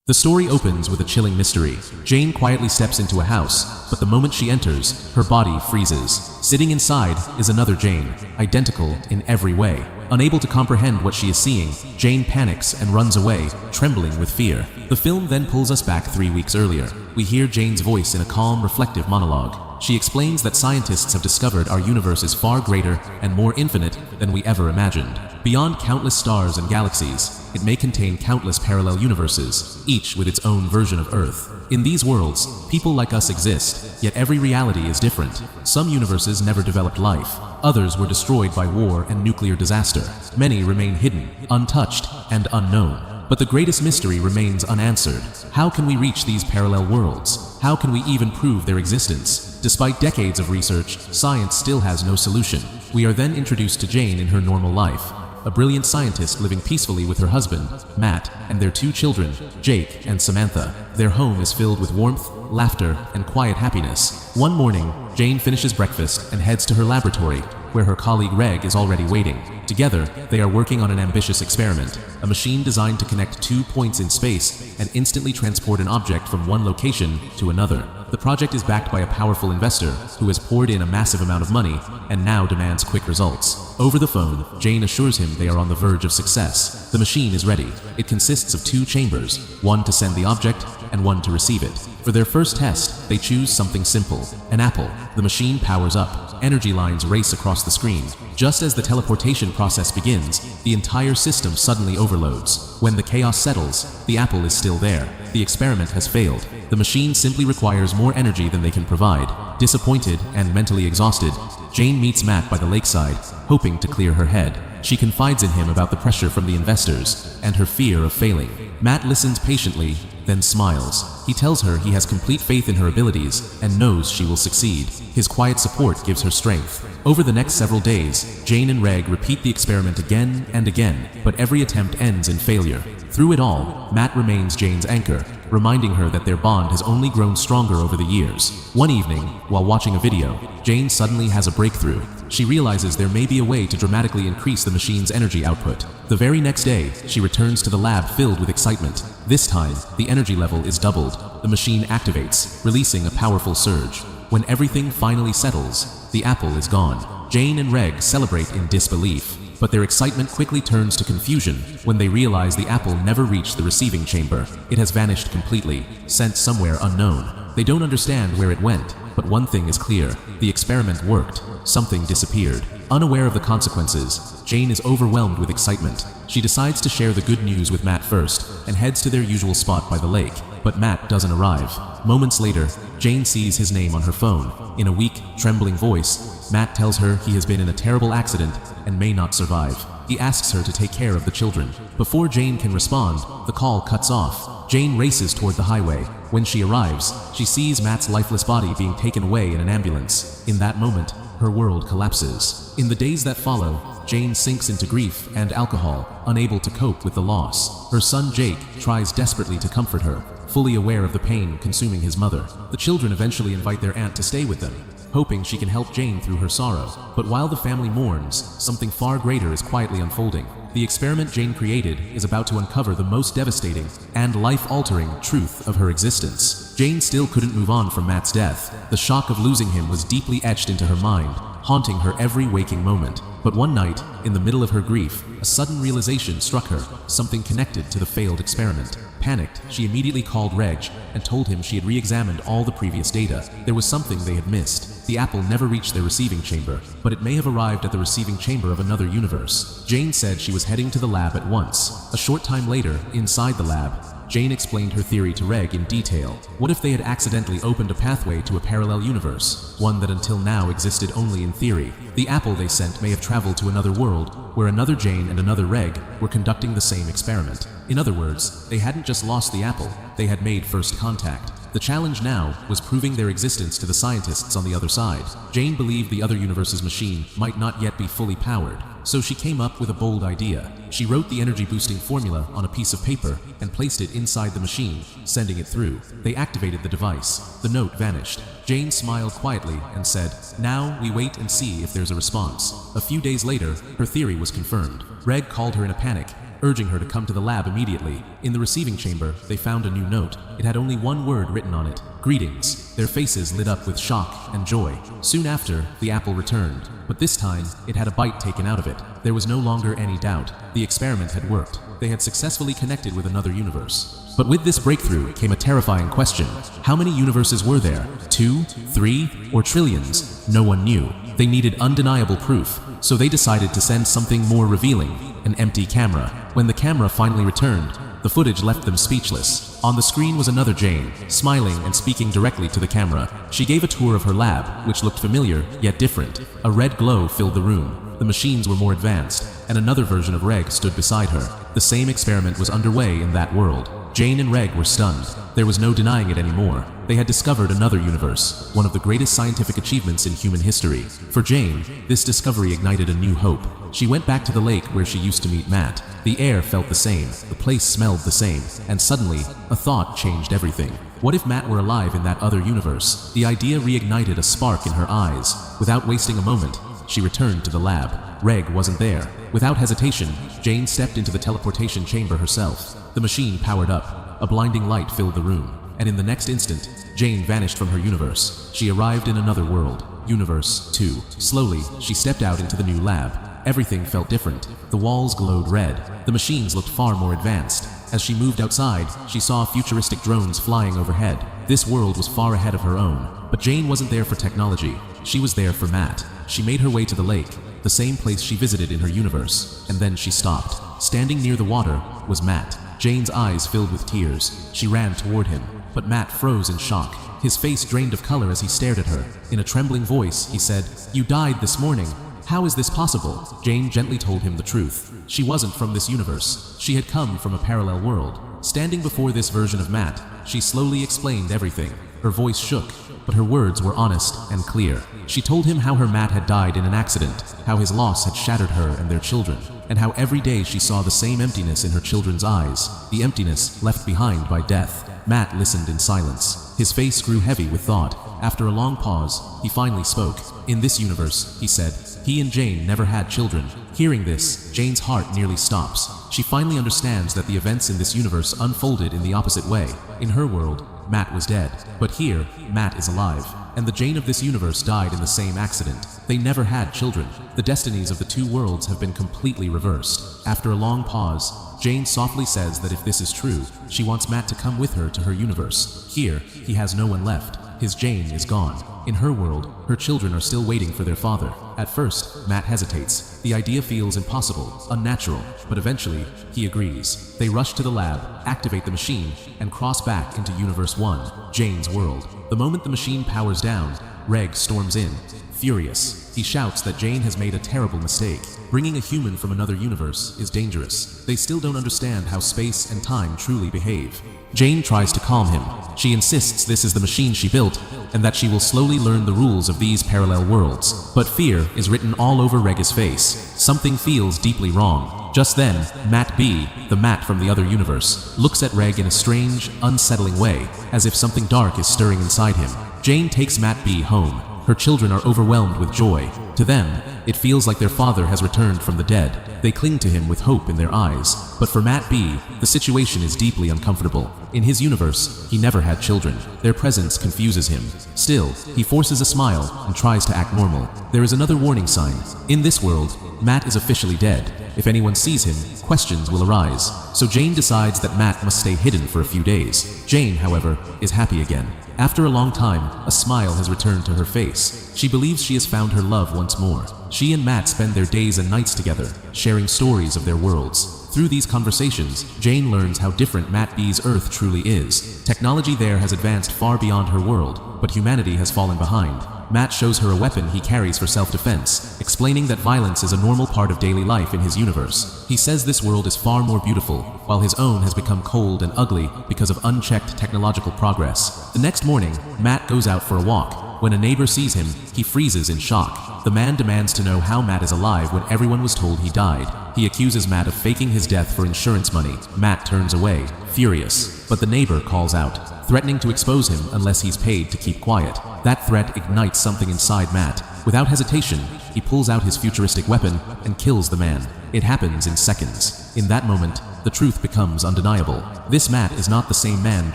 The story opens with a chilling mystery. Jane quietly steps into a house, but the moment she enters, her body freezes. Sitting inside is another Jane, identical in every way. Unable to comprehend what she is seeing, Jane panics and runs away, trembling with fear. The film then pulls us back 3 weeks earlier. We hear Jane's voice in a calm, reflective monologue. She explains that scientists have discovered our universe is far greater and more infinite than we ever imagined. Beyond countless stars and galaxies, it may contain countless parallel universes, each with its own version of Earth. In these worlds, people like us exist, yet every reality is different. Some universes never developed life. Others were destroyed by war and nuclear disaster. Many remain hidden, untouched, and unknown. But the greatest mystery remains unanswered. How can we reach these parallel worlds? How can we even prove their existence? Despite decades of research, science still has no solution. We are then introduced to Jane in her normal life, a brilliant scientist living peacefully with her husband, Matt, and their 2 children, Jake and Samantha. Their home is filled with warmth, laughter, and quiet happiness. One morning, Jane finishes breakfast and heads to her laboratory, where her colleague Reg is already waiting. Together, they are working on an ambitious experiment, a machine designed to connect 2 points in space and instantly transport an object from one location to another. The project is backed by a powerful investor who has poured in a massive amount of money and now demands quick results. Over the phone, Jane assures him they are on the verge of success. The machine is ready. It consists of 2 chambers, one to send the object and one to receive it. For their first test, they choose something simple, an apple. The machine powers up. Energy lines race across the screen. Just as the teleportation process begins, the entire system suddenly overloads. When the chaos settles, the apple is still there. The experiment has failed. The machine simply requires more energy than they can provide. Disappointed and mentally exhausted, Jane meets Matt by the lakeside, hoping to clear her head. She confides in him about the pressure from the investors and her fear of failing. Matt listens patiently, then smiles. He tells her he has complete faith in her abilities and knows she will succeed. His quiet support gives her strength. Over the next several days, Jane and Reg repeat the experiment again and again, but every attempt ends in failure. Through it all, Matt remains Jane's anchor, reminding her that their bond has only grown stronger over the years. One evening, while watching a video, Jane suddenly has a breakthrough. She realizes there may be a way to dramatically increase the machine's energy output. The very next day, she returns to the lab filled with excitement. This time, the energy level is doubled. The machine activates, releasing a powerful surge. When everything finally settles, the apple is gone. Jane and Reg celebrate in disbelief, but their excitement quickly turns to confusion when they realize the apple never reached the receiving chamber. It has vanished completely, sent somewhere unknown. They don't understand where it went, but one thing is clear: the experiment worked. Something disappeared. Unaware of the consequences, Jane is overwhelmed with excitement. She decides to share the good news with Matt first and heads to their usual spot by the lake. But Matt doesn't arrive. Moments later, Jane sees his name on her phone. In a weak, trembling voice, Matt tells her he has been in a terrible accident and may not survive. He asks her to take care of the children. Before Jane can respond, the call cuts off. Jane races toward the highway. When she arrives, she sees Matt's lifeless body being taken away in an ambulance. In that moment, her world collapses. In the days that follow, Jane sinks into grief and alcohol, unable to cope with the loss. Her son Jake tries desperately to comfort her, fully aware of the pain consuming his mother. The children eventually invite their aunt to stay with them, hoping she can help Jane through her sorrow. But while the family mourns, something far greater is quietly unfolding. The experiment Jane created is about to uncover the most devastating and life-altering truth of her existence. Jane still couldn't move on from Matt's death. The shock of losing him was deeply etched into her mind, haunting her every waking moment. But one night, in the middle of her grief, a sudden realization struck her, something connected to the failed experiment. Panicked, she immediately called Reg and told him she had re-examined all the previous data. There was something they had missed. The apple never reached their receiving chamber, but it may have arrived at the receiving chamber of another universe. Jane said she was heading to the lab at once. A short time later, inside the lab, Jane explained her theory to Reg in detail. What if they had accidentally opened a pathway to a parallel universe, one that until now existed only in theory? The apple they sent may have traveled to another world, where another Jane and another Reg were conducting the same experiment. In other words, they hadn't just lost the apple, they had made first contact. The challenge now was proving their existence to the scientists on the other side. Jane believed the other universe's machine might not yet be fully powered, so she came up with a bold idea. She wrote the energy-boosting formula on a piece of paper and placed it inside the machine, sending it through. They activated the device. The note vanished. Jane smiled quietly and said, "Now we wait and see if there's a response." A few days later, her theory was confirmed. Reg called her in a panic urging her to come to the lab immediately. In the receiving chamber, they found a new note. It had only one word written on it: greetings. Their faces lit up with shock and joy. Soon after, the apple returned, but this time, it had a bite taken out of it. There was no longer any doubt. The experiment had worked. They had successfully connected with another universe. But with this breakthrough came a terrifying question. How many universes were there? 2, 3, or trillions? No one knew. They needed undeniable proof, so they decided to send something more revealing: an empty camera. When the camera finally returned, the footage left them speechless. On the screen was another Jane, smiling and speaking directly to the camera. She gave a tour of her lab, which looked familiar, yet different. A red glow filled the room. The machines were more advanced, and another version of Reg stood beside her. The same experiment was underway in that world. Jane and Reg were stunned. There was no denying it anymore. They had discovered another universe, one of the greatest scientific achievements in human history. For Jane, this discovery ignited a new hope. She went back to the lake where she used to meet Matt. The air felt the same, the place smelled the same, and suddenly, a thought changed everything. What if Matt were alive in that other universe? The idea reignited a spark in her eyes. Without wasting a moment, she returned to the lab. Reg wasn't there. Without hesitation, Jane stepped into the teleportation chamber herself. The machine powered up. A blinding light filled the room, and in the next instant, Jane vanished from her universe. She arrived in another world, Universe 2. Slowly, she stepped out into the new lab. Everything felt different. The walls glowed red. The machines looked far more advanced. As she moved outside, she saw futuristic drones flying overhead. This world was far ahead of her own. But Jane wasn't there for technology. She was there for Matt. She made her way to the lake, the same place she visited in her universe, and then she stopped. Standing near the water was Matt. Jane's eyes filled with tears. She ran toward him, but Matt froze in shock. His face drained of color as he stared at her. In a trembling voice, he said, "You died this morning. How is this possible?" Jane gently told him the truth. She wasn't from this universe. She had come from a parallel world. Standing before this version of Matt, she slowly explained everything. Her voice shook, but her words were honest and clear. She told him how her Matt had died in an accident, how his loss had shattered her and their children, and how every day she saw the same emptiness in her children's eyes, the emptiness left behind by death. Matt listened in silence. His face grew heavy with thought. After a long pause, he finally spoke. "In this universe," he said, "he and Jane never had children." Hearing this, Jane's heart nearly stops. She finally understands that the events in this universe unfolded in the opposite way. In her world, Matt was dead, but here, Matt is alive, and the Jane of this universe died in the same accident. They never had children. The destinies of the two worlds have been completely reversed. After a long pause, Jane softly says that if this is true, she wants Matt to come with her to her universe. Here, he has no one left. His Jane is gone. In her world, her children are still waiting for their father. At first, Matt hesitates. The idea feels impossible, unnatural, but eventually, he agrees. They rush to the lab, activate the machine, and cross back into Universe 1, Jane's world. The moment the machine powers down, Reg storms in. Furious, he shouts that Jane has made a terrible mistake. Bringing a human from another universe is dangerous. They still don't understand how space and time truly behave. Jane tries to calm him. She insists this is the machine she built, and that she will slowly learn the rules of these parallel worlds. But fear is written all over Reg's face. Something feels deeply wrong. Just then, Matt B, the Matt from the other universe, looks at Reg in a strange, unsettling way, as if something dark is stirring inside him. Jane takes Matt B home. Her children are overwhelmed with joy. To them, it feels like their father has returned from the dead. They cling to him with hope in their eyes. But for Matt B, the situation is deeply uncomfortable. In his universe, he never had children. Their presence confuses him. Still, he forces a smile and tries to act normal. There is another warning sign. In this world, Matt is officially dead. If anyone sees him, questions will arise. So Jane decides that Matt must stay hidden for a few days. Jane, however, is happy again. After a long time, a smile has returned to her face. She believes she has found her love once more. She and Matt spend their days and nights together, sharing stories of their worlds. Through these conversations, Jane learns how different Matt B's Earth truly is. Technology there has advanced far beyond her world, but humanity has fallen behind. Matt shows her a weapon he carries for self-defense, explaining that violence is a normal part of daily life in his universe. He says this world is far more beautiful, while his own has become cold and ugly because of unchecked technological progress. The next morning, Matt goes out for a walk. When a neighbor sees him, he freezes in shock. The man demands to know how Matt is alive when everyone was told he died. He accuses Matt of faking his death for insurance money. Matt turns away, furious, but the neighbor calls out, threatening to expose him unless he's paid to keep quiet. That threat ignites something inside Matt. Without hesitation, he pulls out his futuristic weapon and kills the man. It happens in seconds. In that moment, the truth becomes undeniable. This Matt is not the same man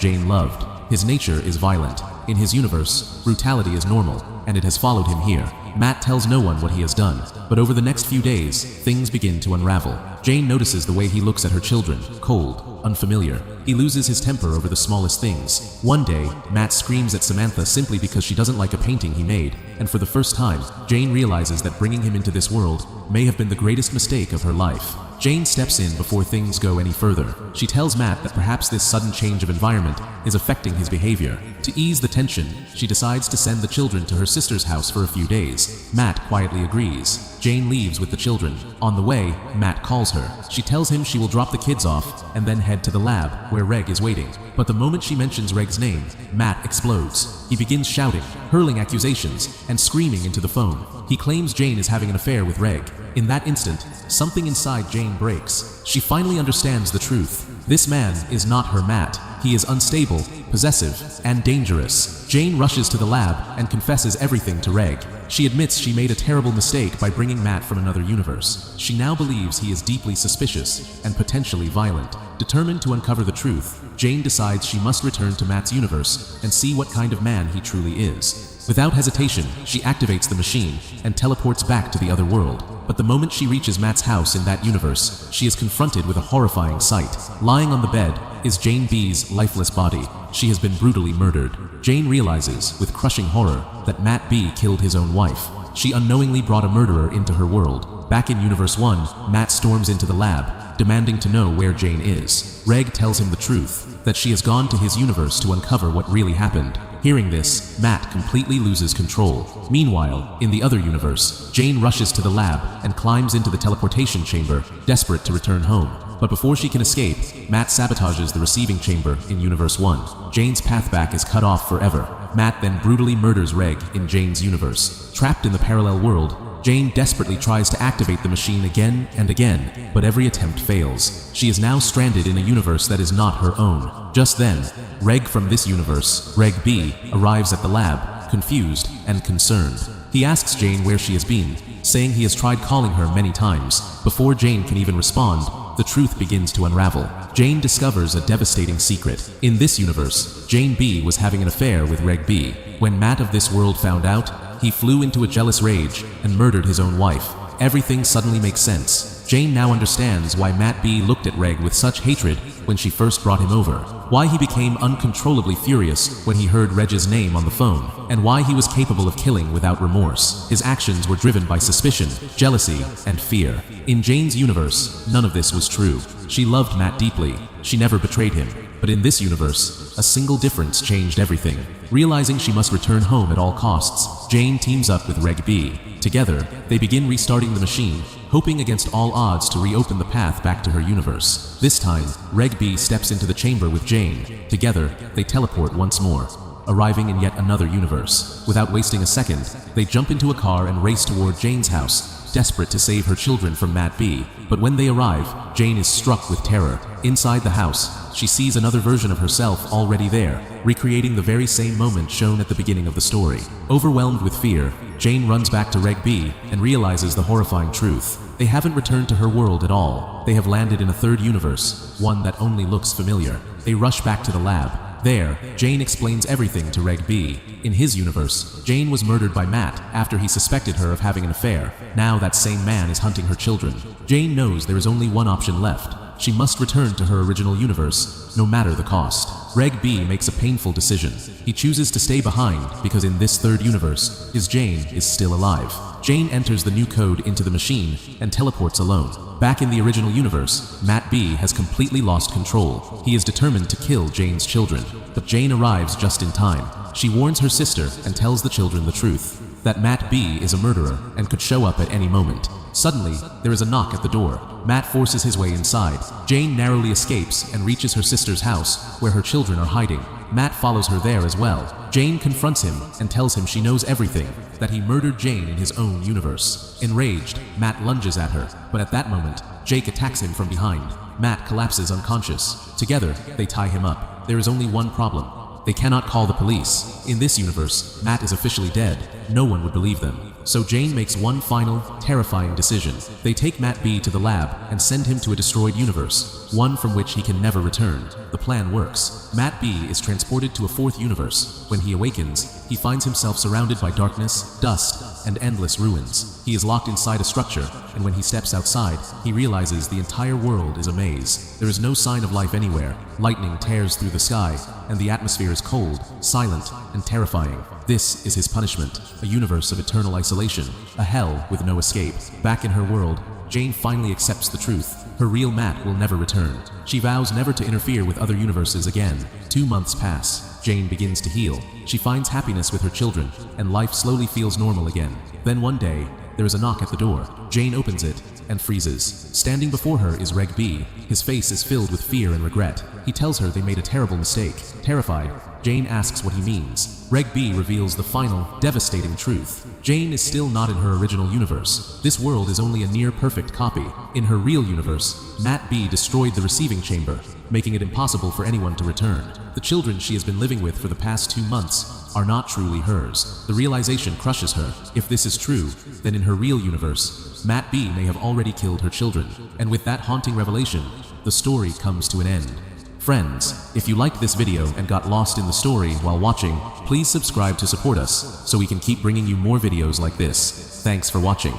Jane loved. His nature is violent. In his universe, brutality is normal, and it has followed him here. Matt tells no one what he has done, but over the next few days, things begin to unravel. Jane notices the way he looks at her children, cold, unfamiliar. He loses his temper over the smallest things. One day, Matt screams at Samantha simply because she doesn't like a painting he made, and for the first time, Jane realizes that bringing him into this world may have been the greatest mistake of her life. Jane steps in before things go any further. She tells Matt that perhaps this sudden change of environment is affecting his behavior. To ease the tension, she decides to send the children to her sister's house for a few days. Matt quietly agrees. Jane leaves with the children. On the way, Matt calls her. She tells him she will drop the kids off and then head to the lab where Reg is waiting. But the moment she mentions Reg's name, Matt explodes. He begins shouting, hurling accusations, and screaming into the phone. He claims Jane is having an affair with Reg. In that instant, something inside Jane breaks. She finally understands the truth. This man is not her Matt. He is unstable, possessive, and dangerous. Jane rushes to the lab and confesses everything to Reg. She admits she made a terrible mistake by bringing Matt from another universe. She now believes he is deeply suspicious and potentially violent. Determined to uncover the truth, Jane decides she must return to Matt's universe and see what kind of man he truly is. Without hesitation, she activates the machine and teleports back to the other world. But the moment she reaches Matt's house in that universe, she is confronted with a horrifying sight. Lying on the bed is Jane B's lifeless body. She has been brutally murdered. Jane realizes, with crushing horror, that Matt B killed his own wife. She unknowingly brought a murderer into her world. Back in Universe 1, Matt storms into the lab, demanding to know where Jane is. Reg tells him the truth, that she has gone to his universe to uncover what really happened. Hearing this, Matt completely loses control. Meanwhile, in the other universe, Jane rushes to the lab and climbs into the teleportation chamber, desperate to return home. But before she can escape, Matt sabotages the receiving chamber in Universe 1. Jane's path back is cut off forever. Matt then brutally murders Reg in Jane's universe. Trapped in the parallel world, Jane desperately tries to activate the machine again and again, but every attempt fails. She is now stranded in a universe that is not her own. Just then, Reg from this universe, Reg B, arrives at the lab, confused and concerned. He asks Jane where she has been, saying he has tried calling her many times. Before Jane can even respond, the truth begins to unravel. Jane discovers a devastating secret. In this universe, Jane B was having an affair with Reg B. When Matt of this world found out, he flew into a jealous rage and murdered his own wife. Everything suddenly makes sense. Jane now understands why Matt B looked at Reg with such hatred when she first brought him over, why he became uncontrollably furious when he heard Reg's name on the phone, and why he was capable of killing without remorse. His actions were driven by suspicion, jealousy, and fear. In Jane's universe, none of this was true. She loved Matt deeply. She never betrayed him. But in this universe, a single difference changed everything. Realizing she must return home at all costs, Jane teams up with Reg B. Together, they begin restarting the machine, hoping against all odds to reopen the path back to her universe. This time, Reg B steps into the chamber with Jane. Together, they teleport once more, arriving in yet another universe. Without wasting a second, they jump into a car and race toward Jane's house, desperate to save her children from Matt B. But when they arrive, Jane is struck with terror. Inside the house, she sees another version of herself already there, recreating the very same moment shown at the beginning of the story. Overwhelmed with fear, Jane runs back to Reg B and realizes the horrifying truth. They haven't returned to her world at all. They have landed in a third universe, one that only looks familiar. They rush back to the lab. There, Jane explains everything to Reg B. In his universe, Jane was murdered by Matt after he suspected her of having an affair. Now that same man is hunting her children. Jane knows there is only one option left. She must return to her original universe, no matter the cost. Reg B makes a painful decision. He chooses to stay behind because in this third universe, his Jane is still alive. Jane enters the new code into the machine and teleports alone. Back in the original universe, Matt B has completely lost control. He is determined to kill Jane's children, but Jane arrives just in time. She warns her sister and tells the children the truth, that Matt B is a murderer and could show up at any moment. Suddenly, there is a knock at the door. Matt forces his way inside. Jane narrowly escapes and reaches her sister's house, where her children are hiding. Matt follows her there as well. Jane confronts him and tells him she knows everything, that he murdered Jane in his own universe. Enraged, Matt lunges at her, but at that moment, Jake attacks him from behind. Matt collapses unconscious. Together, they tie him up. There is only one problem. They cannot call the police. In this universe, Matt is officially dead. No one would believe them. So Jane makes one final, terrifying decision. They take Matt B to the lab and send him to a destroyed universe, one from which he can never return. The plan works. Matt B is transported to a fourth universe. When he awakens, he finds himself surrounded by darkness, dust, and endless ruins. He is locked inside a structure, and when he steps outside, he realizes the entire world is a maze. There is no sign of life anywhere. Lightning tears through the sky, and the atmosphere is cold, silent, and terrifying. This is his punishment, a universe of eternal isolation, a hell with no escape. Back in her world, Jane finally accepts the truth. Her real Matt will never return. She vows never to interfere with other universes again. 2 months pass. Jane begins to heal. She finds happiness with her children, and life slowly feels normal again. Then one day, there is a knock at the door. Jane opens it and freezes. Standing before her is Reg B. His face is filled with fear and regret. He tells her they made a terrible mistake. Terrified, Jane asks what he means. Reg B reveals the final, devastating truth. Jane is still not in her original universe. This world is only a near-perfect copy. In her real universe, Matt B destroyed the receiving chamber, making it impossible for anyone to return. The children she has been living with for the past 2 months are not truly hers. The realization crushes her. If this is true, then in her real universe, Matt B may have already killed her children. And with that haunting revelation, the story comes to an end. Friends, if you liked this video and got lost in the story while watching, please subscribe to support us so we can keep bringing you more videos like this. Thanks for watching.